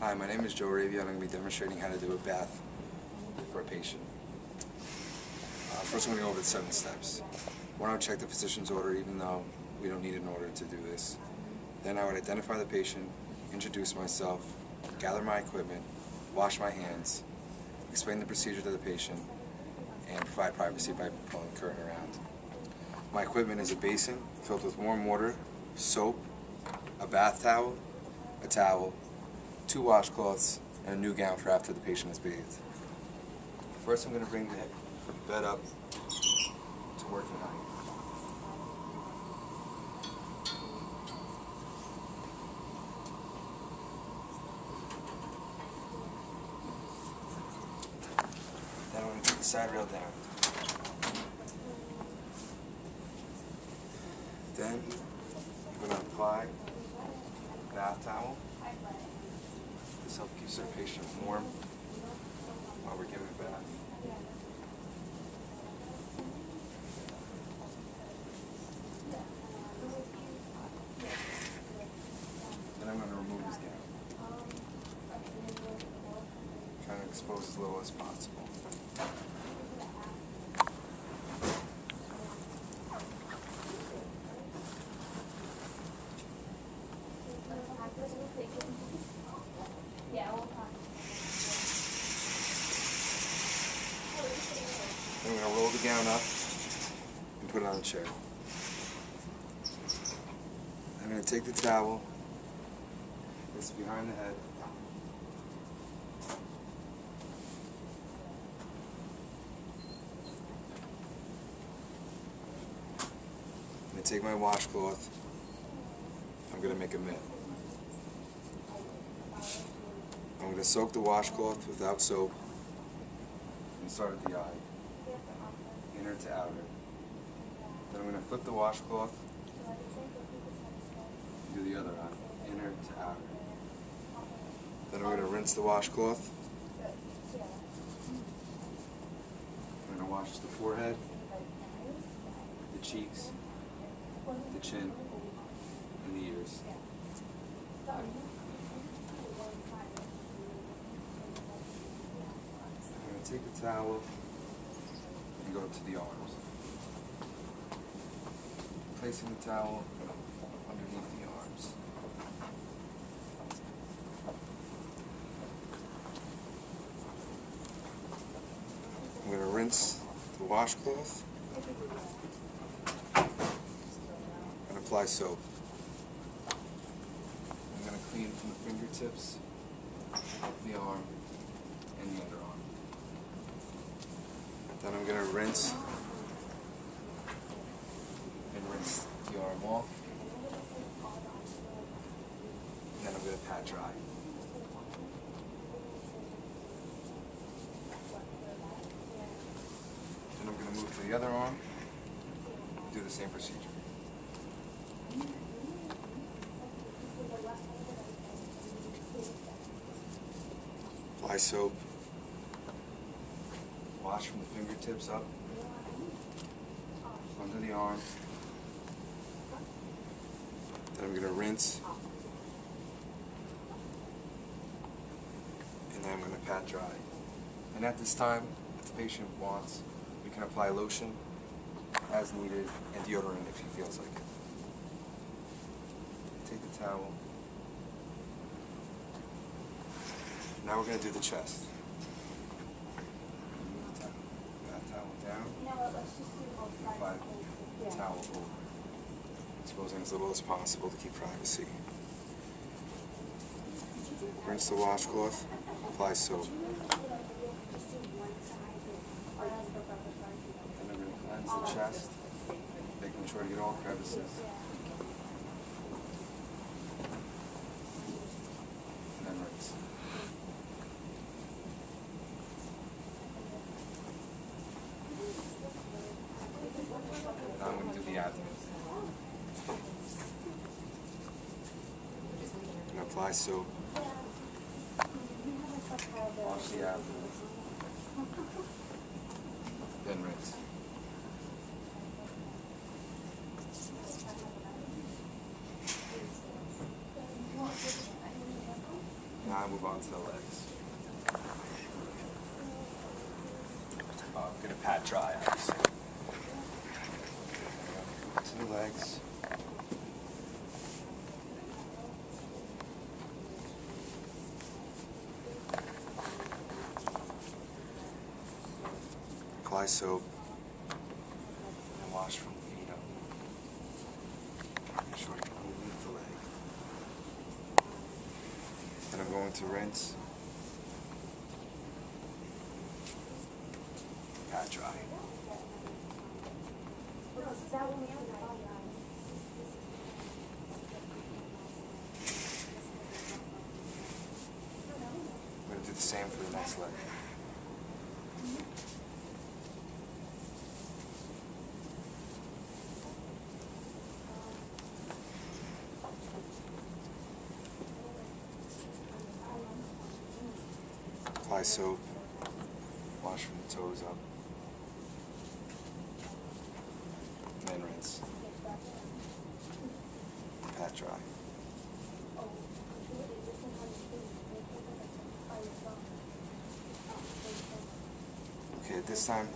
Hi, my name is Joe Arabia, and I'm going to be demonstrating how to do a bath for a patient. First, I'm going to go over the 7 steps. One, I would check the physician's order, even though we don't need an order to do this. Then I would identify the patient, introduce myself, gather my equipment, wash my hands, explain the procedure to the patient, and provide privacy by pulling the curtain around. My equipment is a basin filled with warm water, soap, a bath towel, a towel, 2 washcloths, and a new gown for after the patient is bathed. First, I'm going to bring the bed up to working height. Then I'm going to take the side rail down. Then I'm going to apply a bath towel. This helps keep our patient warm while we're giving a bath. Then I'm going to remove his gown. Trying to expose as little as possible. Then we're going to roll the gown up and put it on the chair. I'm going to take the towel, this behind the head, I'm going to take my washcloth, I'm going to make a mitt. I'm going to soak the washcloth without soap and start at the eye, inner to outer. Then I'm going to flip the washcloth and do the other eye, inner to outer. Then I'm going to rinse the washcloth. I'm going to wash the forehead, the cheeks, the chin, and the ears. I'm going to take the towel and go to the arms. Placing the towel underneath the arms. I'm going to rinse the washcloth and apply soap. I'm going to clean from the fingertips, up the arm, and the underarm. Then I'm going to rinse the arm off. And then I'm going to pat dry. Then I'm going to move to the other arm and do the same procedure. Apply soap. Wash from the fingertips up, under the arm. Then I'm going to rinse. And then I'm going to pat dry. And at this time, if the patient wants, we can apply lotion as needed and deodorant if he feels like it. Take the towel. Now we're going to do the chest. Move the bath towel down. Apply the towel over. Exposing as little as possible to keep privacy. Rinse the washcloth. Apply soap. And I'm going to cleanse the chest, making sure to get all crevices. And then rinse. Now I'm going to do the abdomen. And apply soap. Wash the abdomen. Then rinse. Now Now I move on to the legs. I'm going to pat dry, obviously. To the legs. Apply soap and wash from the feet up. Make sure you can lift the leg. Then I'm going to rinse, pat dry. I'm going to do the same for the next leg. Apply soap, wash from the toes up, and then rinse. Pat dry. Okay, at this time,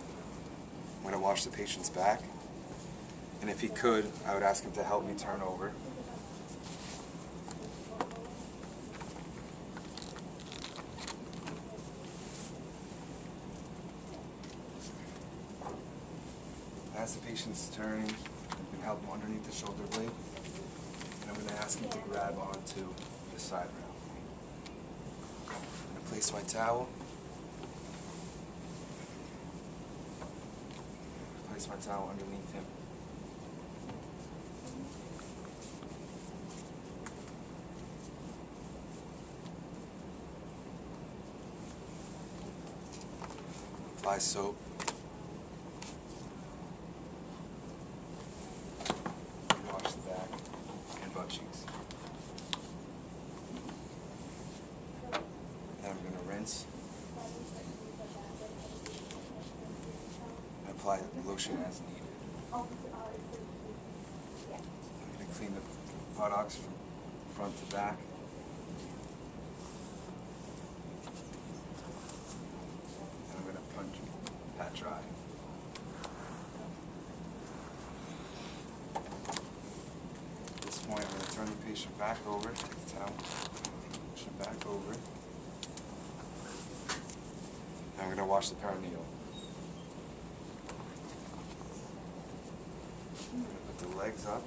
I'm going to wash the patient's back, and if he could, I would ask him to help me turn over. As the patient's turning, you can help him underneath the shoulder blade, and I'm going to ask him to grab onto the side rail. I'm going to place my towel. Place my towel underneath him. Apply soap. Wash the back and butt cheeks. Then I'm going to rinse. And apply lotion as needed. I'm going to clean the buttocks from front to back. And I'm going to punch, pat dry. At this point, I'm going to turn the patient back over, take the towel, push him back over. And I'm going to wash the perineal. I'm going to put the legs up.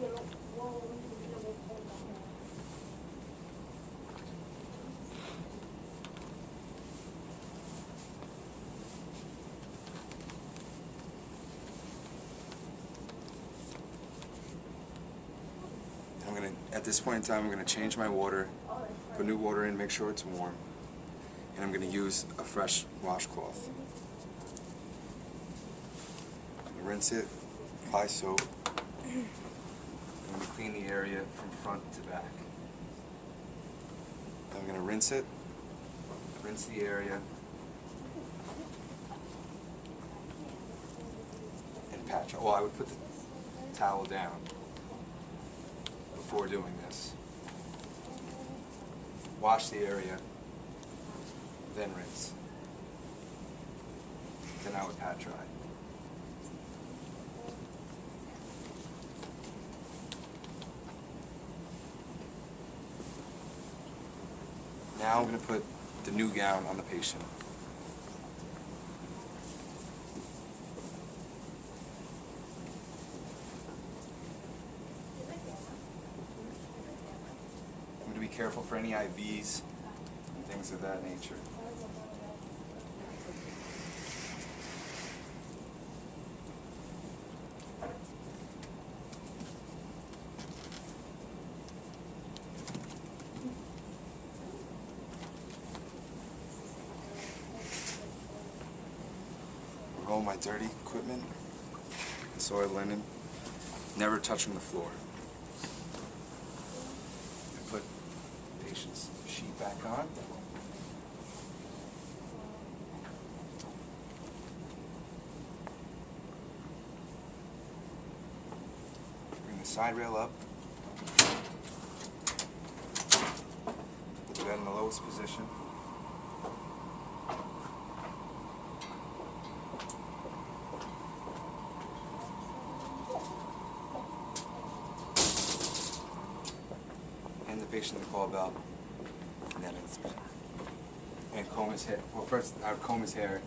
At this point in time, I'm going to change my water, put new water in, make sure it's warm, and I'm going to use a fresh washcloth. Rinse it, apply soap, and I'm going to clean the area from front to back. I'm going to rinse it, rinse the area, and patch. Well, I would put the towel down before doing this. Wash the area, then rinse. Then I would pat dry. Now I'm going to put the new gown on the patient. Be careful for any IVs and things of that nature. Roll my dirty equipment, soiled linen, never touching the floor. Put patient's sheet back on. Bring the side rail up. Put the put that in the lowest position. And the patient the call bell. And then it's and comb his hair. Well, first I would comb his hair,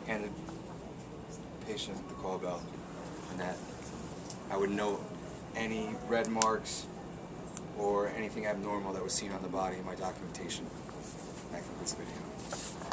and the patient the call bell, and that I would note any red marks or anything abnormal that was seen on the body in my documentation. That concludes the video.